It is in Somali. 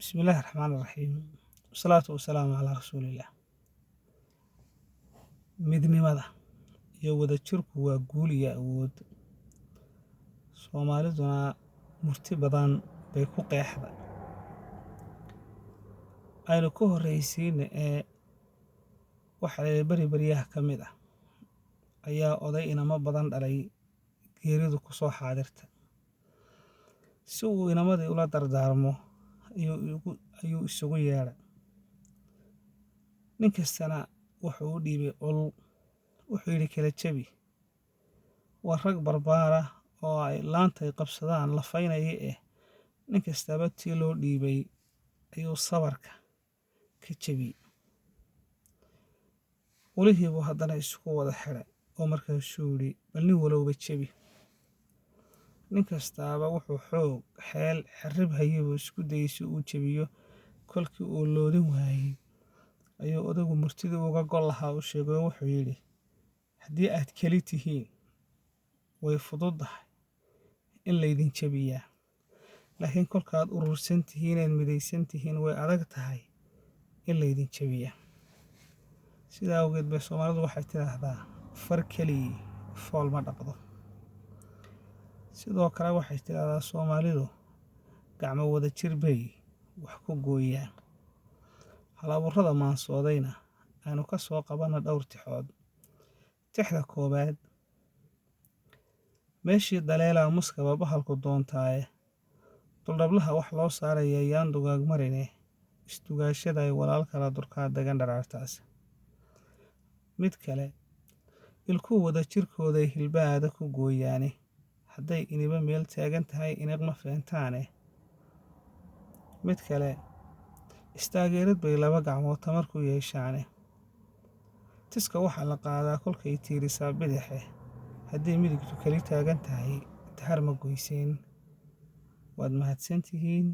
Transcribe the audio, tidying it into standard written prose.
بسم الله الرحمن الرحيم والصلاة والسلام على رسول الله. midnimada iyo wadajirku waa guul iyo awood. Soomaaliduna murti badan bay ku qeexda. Aynu ku horeysiin waxa bariyaha ka mid ah ayaa oday inama badan dhalay geeridu ku soo xaadirta. Si uu inamadii ula dardaarmo ayuu isugu yeedhay. nin kastana wuxuu u dhiibay wuxuu yidhi kala jabi. waa rag barbaara oo ay laantay qabsadaan la faynaya nin kastaba tii loo dhiibay ayuu sabarka ka jabiyey. ulihii buu haddana isku wada xidhay oo markaasuu yidhi bal nin walowba jabi. nin kastaba wuxuu xoog xeel xirrib hayay buu isku dayay si uu jabiyo. kolkii uu loodin waayey ayuu odagu murtidii uga gol lahaa u sheegay oo wuxuu yidhi haddii aad keli tihiin way fududahay in laydin jabiyaa, laakiin kolkaad urursan tihiin ee midaysan tihiin way adag tahay in laydin jabiyaa. sidaa awgeed bay Soomaalidu waxay tiraahdaa far keliya fool ma dhaqdo. sidoo kale waxay tiraahdaa Soomaalidu gacmo wada jir bay wax ku gooyaan. halaburrada maansoodayna aynu ka soo qabanno dhowr tixood. tixda koowaad meeshii daleelaa muskaba bahalku doontaaye duldhablaha wax loo saaraya yaan dugaag marine isdugaashada ay walaal kala durkaa degan dharaartaas. mid kale ilkuu wada jirkooday hilbaada ku gooyaane hadday iniba meel taagan tahay iniqma feentaane. mid kale istaageerad bay laba gacmood tamar ku yeeshaane. tiska waxaa la qaadaa kolkay tiirisaa bidaxe haddii midigtu keli taagan tahay tahar ma goyseen. waad mahadsantihiin.